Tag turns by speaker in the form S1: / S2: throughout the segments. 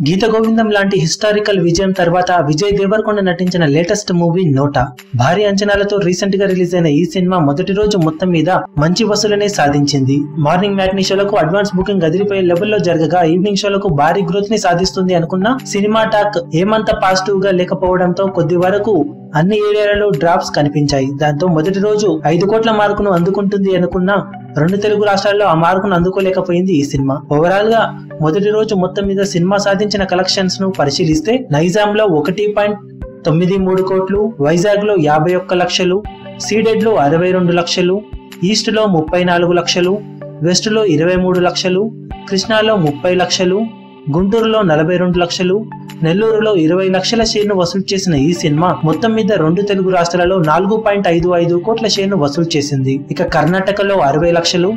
S1: గీత గోవిందం లాంటి హిస్టారికల్ విజయం తర్వాత విజయ్ దేవరకొండ నటించిన లేటెస్ట్ మూవీ నోటా. భారీ అంచనాలతో రీసెంట్ గా రిలీజ్ అయిన ఈ సినిమా మొదటి రోజు మొత్తం మీద మంచి వసూలనే సాధించింది. మార్నింగ్ మ్యాట్నీ షోలకు అడ్వాన్స్ బుకింగ్ అదిరిపోయే లెవెల్లో జరగగా ఈవినింగ్ షోలకు భారీ గ్రోత్ ని సాధిస్తుంది అనుకున్న సినిమా టాక్ ఏమంత పాజిటివ్ గా లేకపోవడంతో కొద్ది వరకు అన్ని ఏరియాలలో డ్రాప్స్ కనిపించాయి. దాంతో మొదటి రోజు 5 కోట్ల మార్కును అందుకుంటుంది అనుకున్న 2 తెలుగు రాష్ట్రాల్లో ఆ మార్కును అందుకోలేకపోయింది ఈ సినిమా. ఓవరాల్ గా మొదటి రోజు మొత్తం మీద సినిమా సాధించిన కలెక్షన్స్ ను పరిశీలిస్తే నైజాం లో 1.93 కోట్లు, వైజాగ్ లో 51 లక్షలు, సీడెడ్ లో 62 లక్షలు, ఈస్ట్ లో 34 లక్షలు, వెస్ట్ లో 23 లక్షలు, కృష్ణాలో 30 లక్షలు, గుంటూరులో 42 లక్షలు, నెల్లూరులో 20 లక్షల షేర్ను వసూలు చేసిన ఈ సినిమా మొత్తం మీద 2 తెలుగు రాష్ట్రాలలో 4.55 కోట్ల షేర్ను వసూలు చేసింది. ఇక కర్ణాటకలో 60 లక్షలు,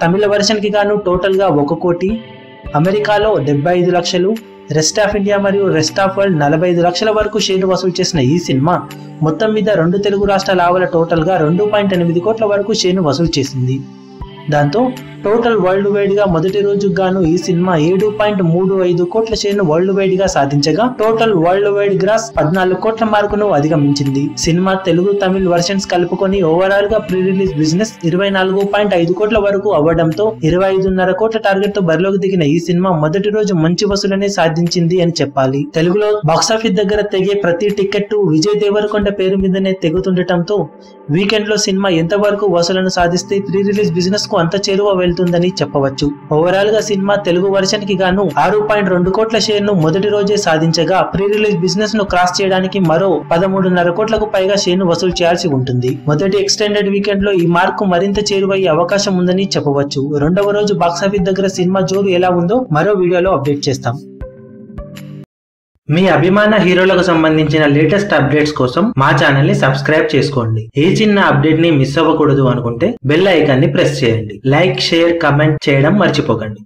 S1: తమిళ వర్షన్ కి గాను టోటల్ గా 1 కోటి, అమెరికాలో 75 లక్షలు, రెస్ట్ ఆఫ్ ఇండియా మరియు రెస్ట్ ఆఫ్ వరల్డ్ 45 లక్షల వరకు షేర్ను వసూలు చేసిన ఈ సినిమా మొత్తం మీద 2 తెలుగు రాష్ట్రాల ఆవల టోటల్ గా 2.8 కోట్ల వరకు షేర్ను వసూలు చేసింది. దాంతో టోటల్ వరల్డ్ వైడ్ గా మొదటి రోజు గాను ఈ సినిమా 7.35 కోట్ల షేర్ను వరల్డ్ వైడ్ గా సాధించగా టోటల్ వరల్డ్ వైడ్ గ్రాస్ 14 కోట్ల మార్కును అధిగమించింది. సినిమా తెలుగు తమిళ్ వర్షన్స్ కలుపుకొని ఓవరాల్ గా ప్రీ రిలీజ్ బిజినెస్ 24.5 కోట్ల వరకు అవ్వడంతో 25.5 కోట్ల టార్గెట్ తో బరిలోకి దిగిన ఈ సినిమా మొదటి రోజు మంచి వసూలనే సాధించింది అని చెప్పాలి. తెలుగులో బాక్సాఫీస్ దగ్గర తెగే ప్రతి టికెట్ విజయ్ దేవరకొండ పేరు మీదనే తెగుతుండటంతో వీకెండ్ లో సినిమా ఎంత వరకు వసూలను సాధిస్తే ప్రీ రిలీజ్ బిజినెస్ కు అంత చేరువ వెళ్తుందని చెప్పవచ్చు. ఓవరాల్ గా సినిమా తెలుగు వర్షన్ కి గాను 6.2 కోట్ల షేర్ ను మొదటి రోజే సాధించగా ప్రీ రిలీజ్ బిజినెస్ ను క్రాస్ చేయడానికి మరో 13.5 కోట్లకు పైగా షేర్ ను వసూలు చేయాల్సి ఉంటుంది. మొదటి ఎక్స్టెండెడ్ వీకెండ్ లో ఈ మార్కు మరింత చేరువయ్యే అవకాశం ఉందని చెప్పవచ్చు. రెండవ రోజు బాక్సాఫీస్ దగ్గర సినిమా జోరు ఎలా ఉందో మరో వీడియోలో అప్డేట్ చేస్తాం. మీ అభిమాన హీరోలకు సంబంధించిన లేటెస్ట్ అప్డేట్స్ కోసం మా ఛానల్ ని సబ్స్క్రైబ్ చేసుకోండి. ఏ చిన్న అప్డేట్ ని మిస్ అవ్వకూడదు అనుకుంటే బెల్ ఐకాన్ ని ప్రెస్ చేయండి. లైక్, షేర్, కమెంట్ చేయడం మర్చిపోకండి.